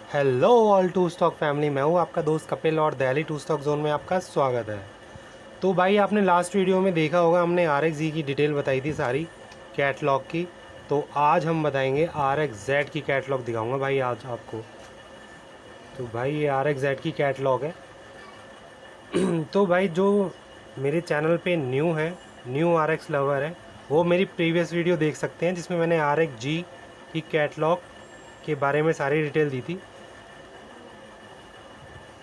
Hello all to stock family, मैं हूँ आपका दोस्त कपिल और दिल्ली टू स्टॉक जोन में आपका स्वागत है। तो भाई आपने लास्ट वीडियो में देखा होगा, हमने आर एक्स जी की डिटेल बताई थी सारी कैटलॉग की। तो आज हम बताएंगे आर एक्स जेड की कैटलॉग दिखाऊंगा भाई आज आपको। तो भाई ये आर एक्स जेड की कैटलॉग है। तो भाई जो मेरे चैनल पे न्यू है, न्यू आर एक्स लवर है, वो मेरी प्रीवियस वीडियो देख सकते हैं जिसमें मैंने आर एक्स जी की कैटलॉग के बारे में सारी डिटेल दी थी।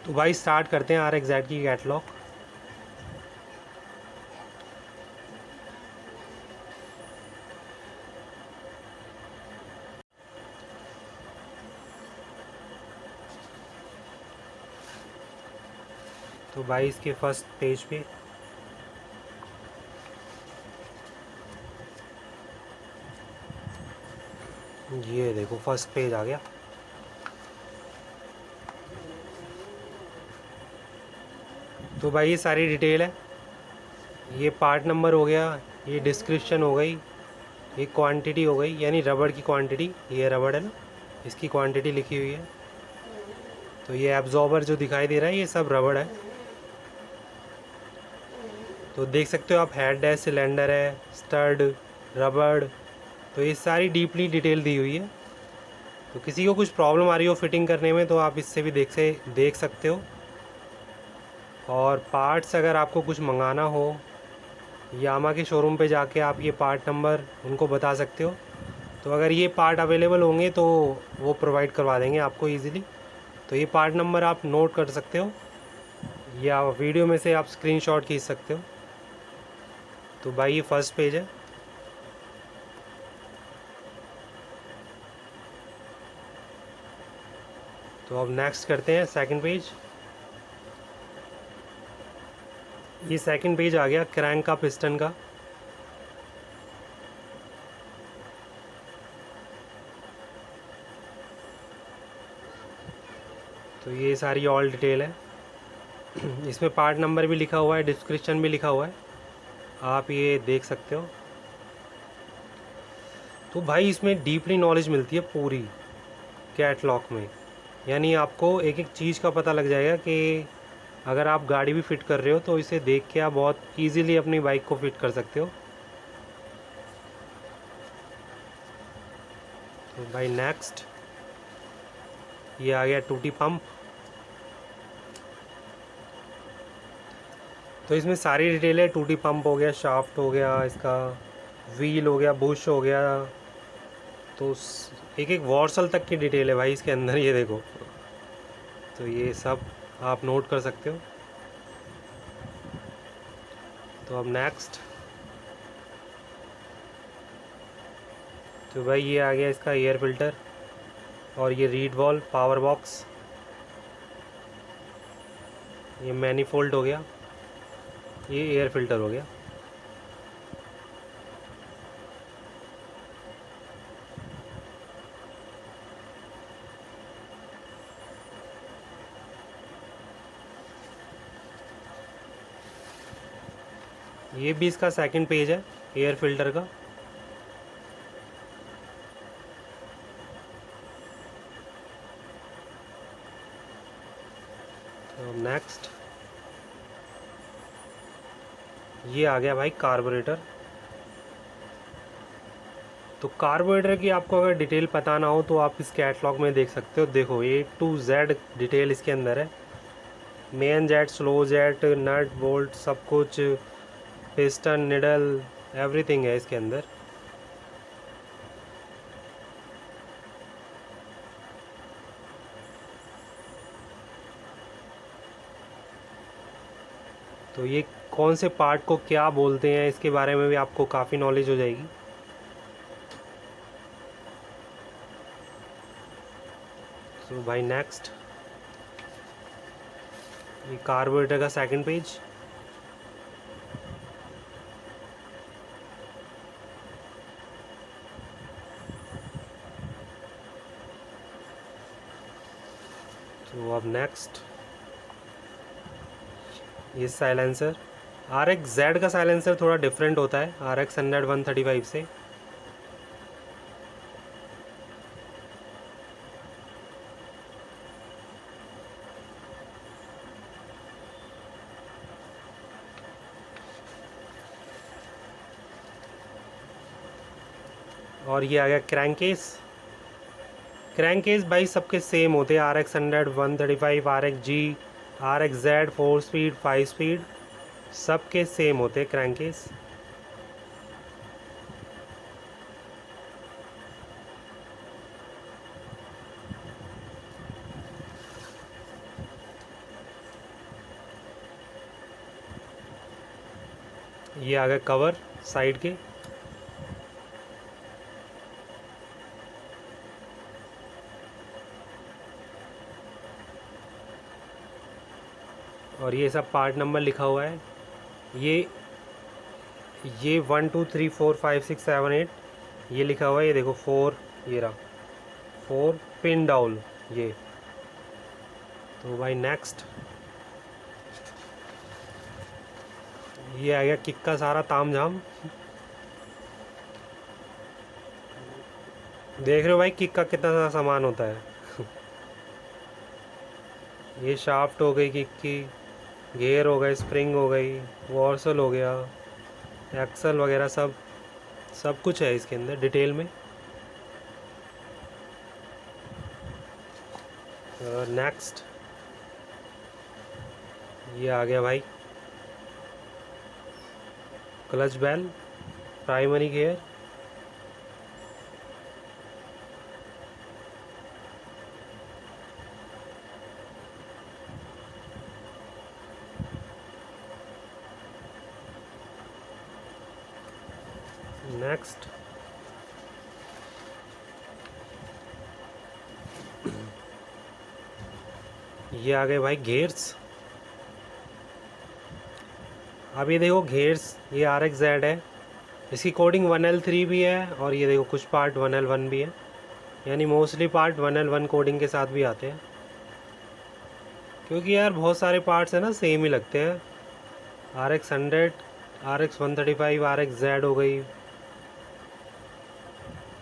तो भाई स्टार्ट करते हैं आर एक्स जेड की कैटलॉग। तो भाई इसके फर्स्ट पेज पे ये देखो, फर्स्ट पेज आ गया। तो भाई ये सारी डिटेल है। ये पार्ट नंबर हो गया, ये डिस्क्रिप्शन हो गई, ये क्वांटिटी हो गई यानी रबड़ की क्वांटिटी। ये रबड़ है ना, इसकी क्वांटिटी लिखी हुई है। तो ये एब्जॉर्बर जो दिखाई दे रहा है ये सब रबड़ है। तो देख सकते हो आप, हेड है, सिलेंडर है, स्टड, रबड़। तो ये सारी डीपली डिटेल दी हुई है। तो किसी को कुछ प्रॉब्लम आ रही हो फिटिंग करने में तो आप इससे भी देख सकते हो। और पार्ट्स अगर आपको कुछ मंगाना हो, यामा के शोरूम पे जाके आप ये पार्ट नंबर उनको बता सकते हो। तो अगर ये पार्ट अवेलेबल होंगे तो वो प्रोवाइड करवा देंगे आपको इजीली। तो ये पार्ट नंबर आप नोट कर सकते हो या वीडियो में से आप स्क्रीनशॉट खींच सकते हो। तो भाई ये फर्स्ट पेज है। तो अब नेक्स्ट करते हैं सेकंड पेज। ये सेकंड पेज आ गया क्रैंक का, पिस्टन का। तो ये सारी ऑल डिटेल है। इसमें पार्ट नंबर भी लिखा हुआ है, डिस्क्रिप्शन भी लिखा हुआ है, आप ये देख सकते हो। तो भाई इसमें डीपली नॉलेज मिलती है पूरी कैटलॉग में। यानी आपको एक एक चीज़ का पता लग जाएगा कि अगर आप गाड़ी भी फिट कर रहे हो तो इसे देख के आप बहुत इजीली अपनी बाइक को फिट कर सकते हो। तो भाई नेक्स्ट ये आ गया टूटी पंप। तो इसमें सारी डिटेल है। टूटी पंप हो गया, शाफ्ट हो गया, इसका व्हील हो गया, बुश हो गया। तो एक एक वॉर्सल तक की डिटेल है भाई इसके अंदर, ये देखो। तो ये सब आप नोट कर सकते हो। तो अब नेक्स्ट, तो भाई ये आ गया इसका एयर फिल्टर और ये रीड वॉल, पावर बॉक्स, ये मैनीफोल्ड हो गया, ये एयर फिल्टर हो गया। ये भी इसका सेकंड पेज है एयर फिल्टर का। तो नेक्स्ट ये आ गया भाई कार्बोरेटर। तो कार्बोरेटर की आपको अगर डिटेल पता ना हो तो आप इस कैटलॉग में देख सकते हो। देखो ए टू जेड डिटेल इसके अंदर है। Main jet, slow jet, nut bolt, सब कुछ, पिस्टन, निडल, एवरीथिंग है इसके अंदर। तो ये कौन से पार्ट को क्या बोलते हैं इसके बारे में भी आपको काफ़ी नॉलेज हो जाएगी। तो भाई नेक्स्ट ये कार्बोरेटर का सेकंड पेज। तो अब नेक्स्ट ये साइलेंसर। आर एक्स जेड का साइलेंसर थोड़ा डिफरेंट होता है आर एक्स 100-135 से। और ये आ गया क्रैंक केस। क्रैंक केस भाई सबके सेम होते हैं, RX 100, 135, RX-G, RX-Z, 4 speed, 5 speed, सबके सेम होते हैं क्रैंक केस। ये आ गया कवर साइड के। और ये सब पार्ट नंबर लिखा हुआ है। ये 1 2 3 4 5 6 7 8 ये लिखा हुआ है। ये देखो 4, ये रहा 4 पिन डाउल ये। तो भाई नेक्स्ट ये आ गया किक का सारा तामझाम। देख रहे हो भाई किक का कितना सारा सामान होता है। ये शाफ्ट हो गई किक की, गियर हो गए, स्प्रिंग हो गई, वॉर्सल हो गया, एक्सल वगैरह सब सब कुछ है इसके अंदर डिटेल में। नेक्स्ट ये आ गया भाई clutch bell, primary gear, next ये आ गए भाई घेर्स। अब ये देखो घेर्स, ये RX-Z है, इसकी कोडिंग 1L3 भी है, और ये देखो कुछ पार्ट 1L1 भी है, यानी मोस्टली पार्ट 1L1 कोडिंग के साथ भी आते हैं, क्योंकि यार बहुत सारे पार्ट्स हैं ना सेम ही लगते हैं। RX-100, RX-135, RX-Z हो गई,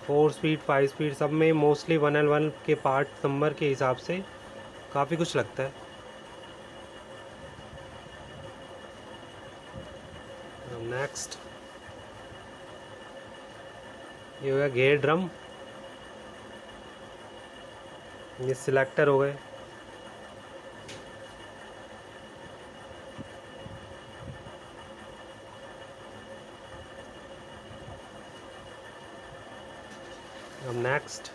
4 स्पीड, 5 स्पीड, सब में मोस्टली 1L1 के पार्ट नंबर के हिसाब से काफ़ी कुछ लगता है। नेक्स्ट ये हो गया गेयर ड्रम, ये सिलेक्टर हो गए। अब नेक्स्ट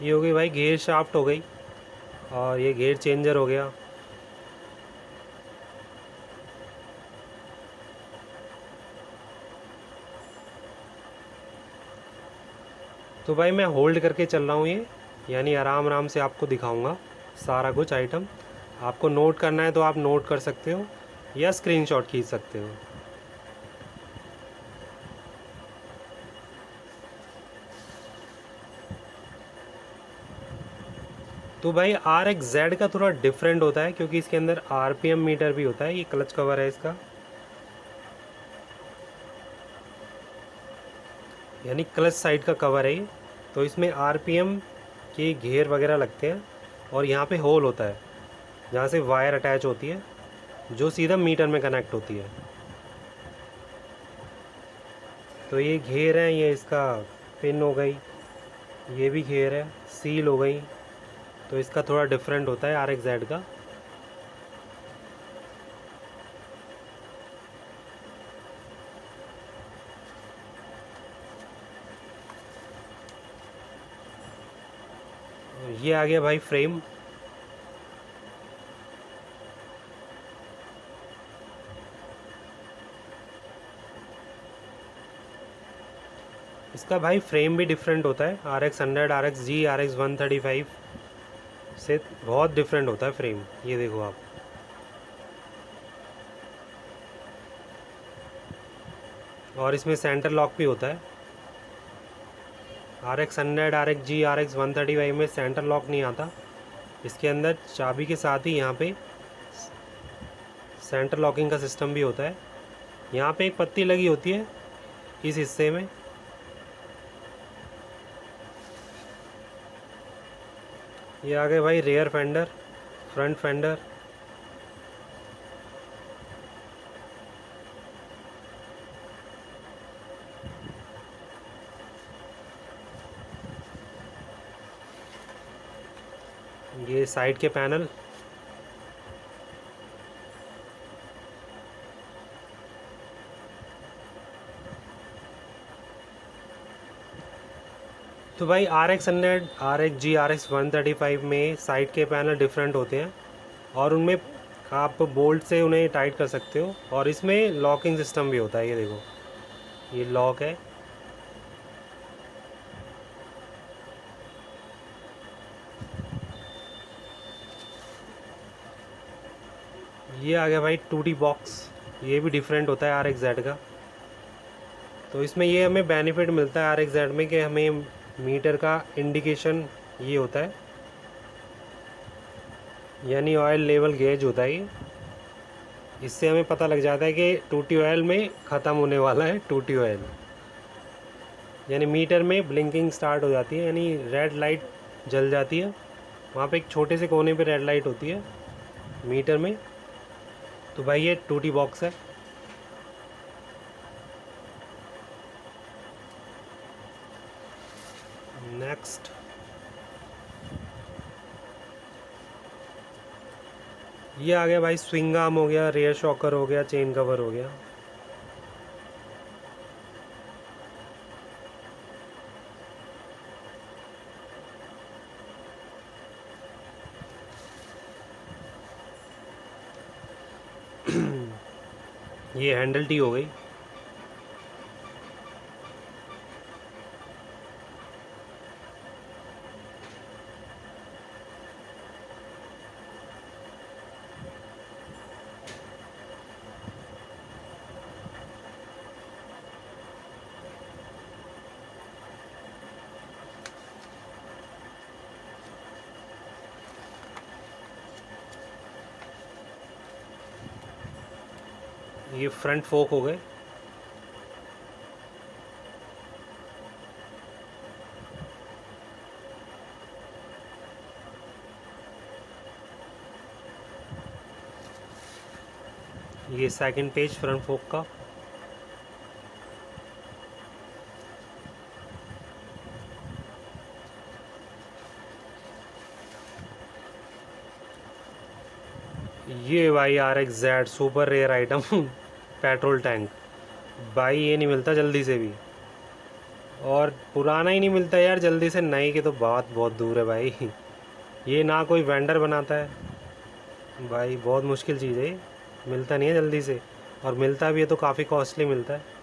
ये हो गई भाई गियर शाफ्ट हो गई, और ये गियर चेंजर हो गया। तो भाई मैं होल्ड करके चल रहा हूँ ये, यानी आराम आराम से आपको दिखाऊंगा सारा कुछ आइटम। आपको नोट करना है तो आप नोट कर सकते हो या स्क्रीनशॉट खींच सकते हो। तो भाई RX-Z का थोड़ा डिफरेंट होता है, क्योंकि इसके अंदर RPM मीटर भी होता है। ये क्लच कवर है इसका, यानी क्लच साइड का कवर है ये। तो इसमें RPM के घेर वगैरह लगते हैं, और यहाँ पे होल होता है जहाँ से वायर अटैच होती है, जो सीधा मीटर में कनेक्ट होती है। तो ये घेर है, ये इसका पिन हो गई, ये भी घेर है, सील हो गई। तो इसका थोड़ा डिफरेंट होता है RX-Z का। ये आ गया भाई फ्रेम। इसका भाई फ्रेम भी डिफरेंट होता है, RX-100, RX-G, RX-135 से बहुत डिफरेंट होता है फ्रेम। ये देखो आप, और इसमें सेंटर लॉक भी होता है। RX-100, RX-G, RX-135 में सेंटर लॉक नहीं आता। इसके अंदर चाबी के साथ ही यहाँ पे सेंटर लॉकिंग का सिस्टम भी होता है। यहाँ पे एक पत्ती लगी होती है इस हिस्से में। ये आ गए भाई रेयर फेंडर, फ्रंट फेंडर, ये साइड के पैनल, तो भाई RX 100, RX-G, RX 135 में साइड के पैनल डिफरेंट होते हैं और उनमें आप बोल्ट से उन्हें टाइट कर सकते हो, और इसमें लॉकिंग सिस्टम भी होता है। ये देखो, ये लॉक है। ये आ गया भाई 2D बॉक्स, ये भी डिफरेंट होता है RX-Z का। तो इसमें ये हमें बेनिफिट मिलता है RX-Z में कि हमें मीटर का इंडिकेशन ये होता है, यानी ऑयल लेवल गेज होता है ये। इससे हमें पता लग जाता है कि टूटी ऑयल में ख़त्म होने वाला है टूटी ऑयल, यानी मीटर में ब्लिंकिंग स्टार्ट हो जाती है, यानी रेड लाइट जल जाती है। वहाँ पे एक छोटे से कोने पे रेड लाइट होती है मीटर में। तो भाई ये टूटी बॉक्स है। नेक्स्ट, ये आ गया भाई स्विंग आर्म हो गया, रेयर शॉकर हो गया, चेन कवर हो गया। ये हैंडल टी हो गई। ये फ्रंट फोक हो गए। ये सेकंड पेज फ्रंट फोक का। ये भाई RX-Z super rare item petrol tank. भाई ये नहीं मिलता जल्दी से भी, और पुराना ही नहीं मिलता यार जल्दी से, नए की तो बात बहुत दूर है भाई। ये ना कोई वेंडर बनाता है भाई, बहुत मुश्किल चीज़ है ये, मिलता नहीं है जल्दी से, और मिलता भी है तो काफ़ी कॉस्टली मिलता है।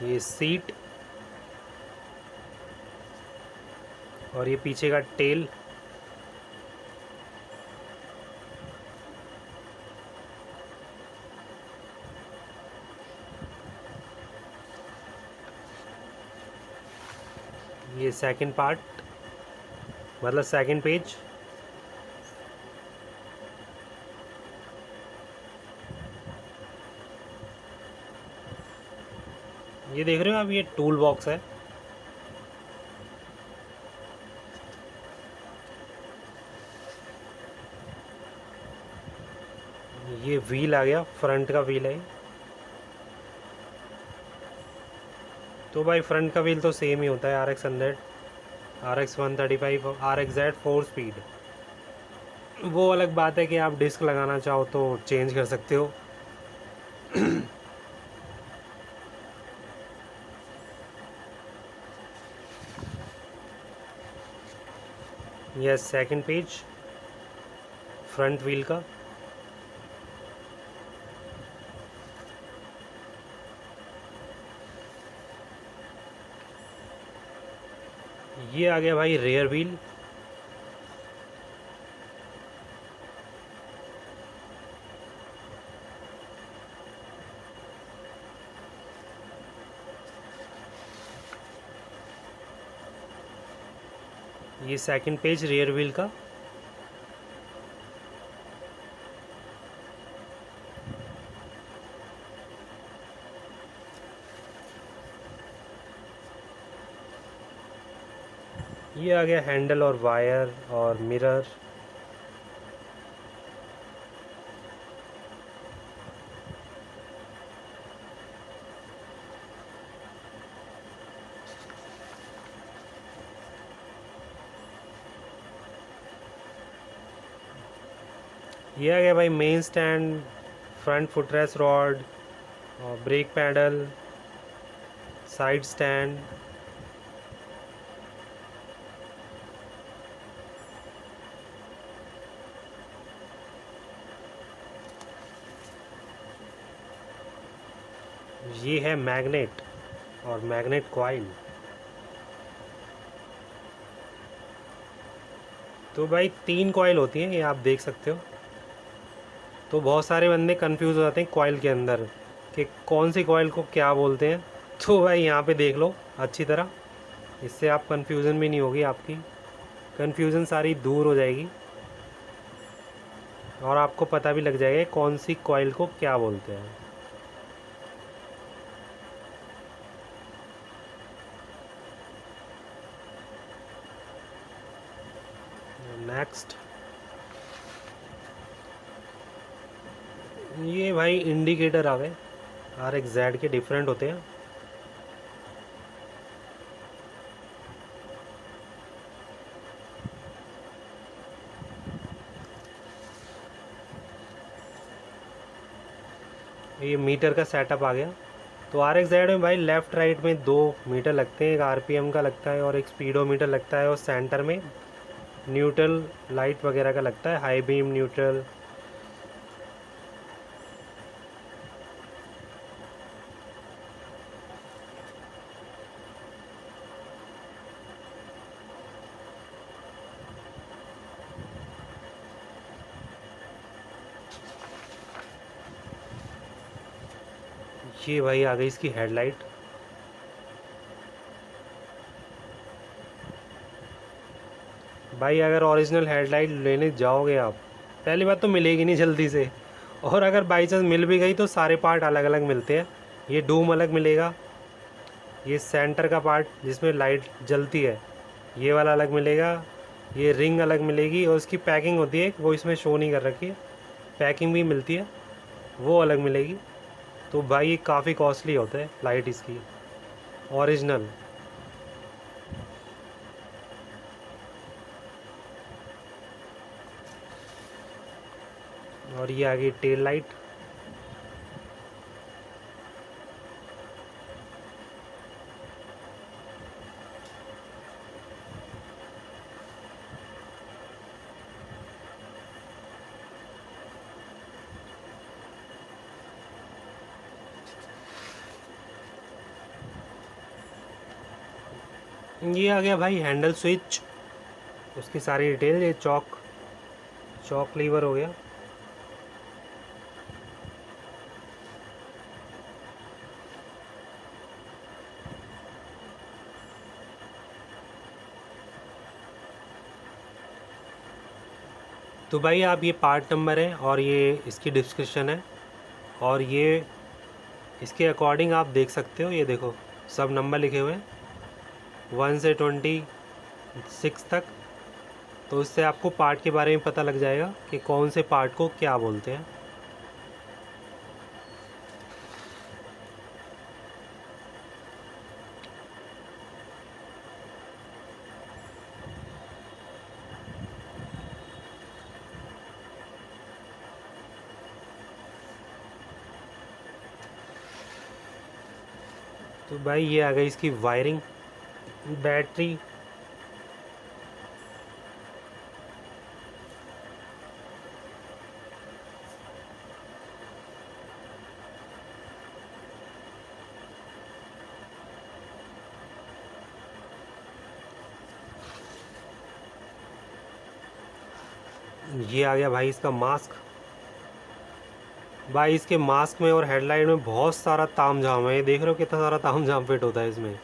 ये सीट, और ये पीछे का टेल। ये सेकंड पार्ट, मतलब सेकंड पेज। ये देख रहे हो आप, ये टूल बॉक्स है। ये व्हील आ गया, फ्रंट का व्हील है। तो भाई फ्रंट का व्हील तो सेम ही होता है RX-100, RX 135, RX-Z 4 स्पीड। वो अलग बात है कि आप डिस्क लगाना चाहो तो चेंज कर सकते हो। यह सेकंड पेज फ्रंट व्हील का। ये आ गया भाई रेयर व्हील। ये सेकंड पेज रेयर व्हील का। ये आ गया हैंडल और वायर और मिरर। ये आ गया भाई main stand, front footrest rod, और ब्रेक पैडल, साइड स्टैंड। ये है मैग्नेट और मैग्नेट कॉइल। तो भाई 3 कॉइल होती हैं, ये आप देख सकते हो। तो बहुत सारे बंदे कंफ्यूज हो जाते हैं कॉइल के अंदर कि कौन सी कॉइल को क्या बोलते हैं। तो भाई यहाँ पे देख लो अच्छी तरह, इससे आप कंफ्यूजन भी नहीं होगी, आपकी कंफ्यूजन सारी दूर हो जाएगी और आपको पता भी लग जाएगा कौन सी कॉइल को क्या बोलते हैं। नेक्स्ट, ये भाई इंडिकेटर आ गए, RXZ के डिफरेंट होते हैं। ये मीटर का सेटअप आ गया। तो RXZ में भाई लेफ़्ट राइट में 2 मीटर लगते हैं, एक RPM का लगता है और एक स्पीडोमीटर लगता है, और सेंटर में न्यूट्रल लाइट वगैरह का लगता है, हाई बीम, न्यूट्रल। ये भाई आ गई इसकी हेडलाइट। भाई अगर ओरिजिनल हेडलाइट लेने जाओगे आप, पहली बात तो मिलेगी नहीं जल्दी से, और अगर बाई चांस मिल भी गई तो सारे पार्ट अलग अलग मिलते हैं। ये डूम अलग मिलेगा, ये सेंटर का पार्ट जिसमें लाइट जलती है ये वाला अलग मिलेगा, ये रिंग अलग मिलेगी, और इसकी पैकिंग होती है वो इसमें शो नहीं कर रखी है, पैकिंग भी मिलती है वो अलग मिलेगी। तो भाई ये काफ़ी कॉस्टली होता है लाइट इसकी ओरिजिनल। और ये आ गई टेल लाइट। ये आ गया भाई हैंडल स्विच, उसकी सारी डिटेल। ये चॉक चॉक लीवर हो गया। तो भाई आप ये पार्ट नंबर है और ये इसकी डिस्क्रिप्शन है, और ये इसके अकॉर्डिंग आप देख सकते हो। ये देखो सब नंबर लिखे हुए हैं 1 से 26 तक। तो इससे आपको पार्ट के बारे में पता लग जाएगा कि कौन से पार्ट को क्या बोलते हैं। तो भाई ये आ गई इसकी वायरिंग, बैटरी। ये आ गया भाई इसका मास्क। भाई इसके मास्क में और हेडलाइट में बहुत सारा ताम झाम है, ये देख रहे हो कितना सारा ताम झाम फिट होता है इसमें।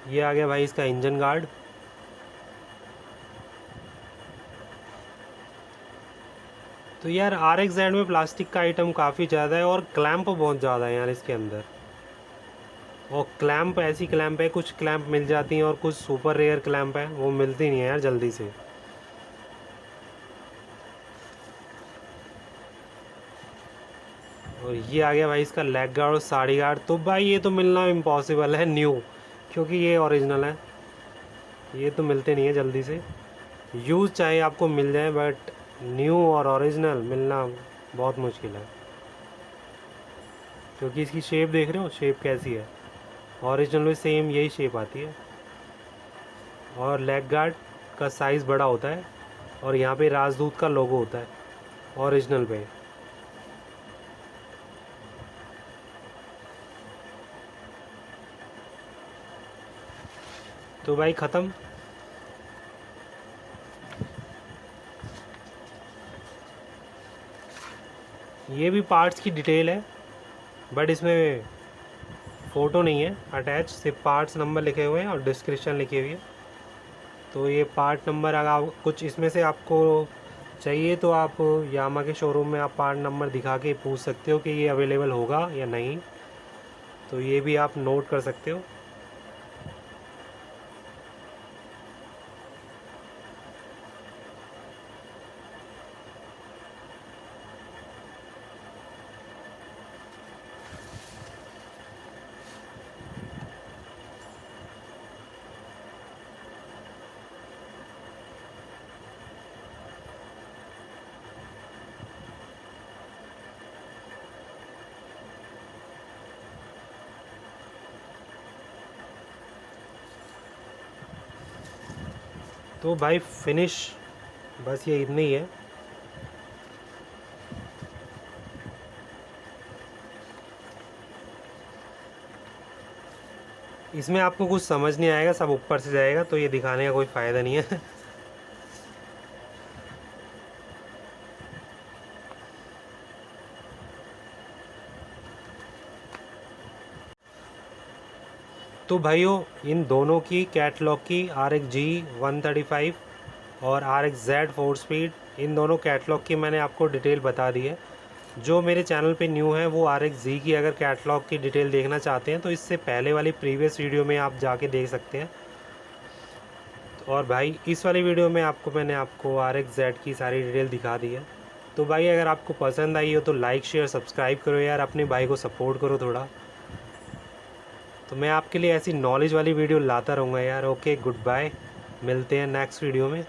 ये आ गया भाई इसका इंजन गार्ड। तो यार RXZ में प्लास्टिक का आइटम काफ़ी ज़्यादा है और क्लैंप बहुत ज़्यादा है यार इसके अंदर। और क्लैंप, ऐसी क्लैंप है, कुछ क्लैंप मिल जाती हैं और कुछ सुपर रेयर क्लैंप है वो मिलती नहीं है यार जल्दी से। और ये आ गया भाई इसका लेग गार्ड और साड़ी गार्ड। तो भाई ये तो मिलना इम्पॉसिबल है न्यू, क्योंकि ये ओरिजिनल है, ये तो मिलते नहीं है जल्दी से। यूज़ चाहे आपको मिल जाए, बट न्यू और ओरिजिनल मिलना बहुत मुश्किल है, क्योंकि इसकी शेप देख रहे हो, शेप कैसी है। ओरिजिनल में सेम यही शेप आती है। और लेग गार्ड का साइज़ बड़ा होता है, और यहाँ पे राजदूत का लोगो होता है ओरिजिनल पे। तो भाई ख़त्म। ये भी पार्ट्स की डिटेल है, बट इसमें फ़ोटो नहीं है अटैच, सिर्फ पार्ट्स नंबर लिखे हुए हैं और डिस्क्रिप्शन लिखी हुई है। तो ये पार्ट नंबर अगर कुछ इसमें से आपको चाहिए तो आप यामा के शोरूम में आप पार्ट नंबर दिखा के पूछ सकते हो कि ये अवेलेबल होगा या नहीं। तो ये भी आप नोट कर सकते हो। तो भाई फिनिश बस ये इतनी ही है। इसमें आपको कुछ समझ नहीं आएगा, सब ऊपर से जाएगा, तो ये दिखाने का कोई फ़ायदा नहीं है। तो भाइयों इन दोनों की कैटलॉग की RX-G 135 और RX-Z 4 स्पीड, इन दोनों कैटलॉग की मैंने आपको डिटेल बता दी है। जो मेरे चैनल पे न्यू है वो RX-G की अगर कैटलॉग की डिटेल देखना चाहते हैं तो इससे पहले वाली प्रीवियस वीडियो में आप जाके देख सकते हैं। और भाई इस वाली वीडियो में मैंने आपको RX-Z की सारी डिटेल दिखा दी है। तो भाई अगर आपको पसंद आई हो तो लाइक शेयर सब्सक्राइब करो यार, अपने भाई को सपोर्ट करो थोड़ा। तो मैं आपके लिए ऐसी नॉलेज वाली वीडियो लाता रहूँगा यार। ओके, गुड बाय, मिलते हैं नेक्स्ट वीडियो में।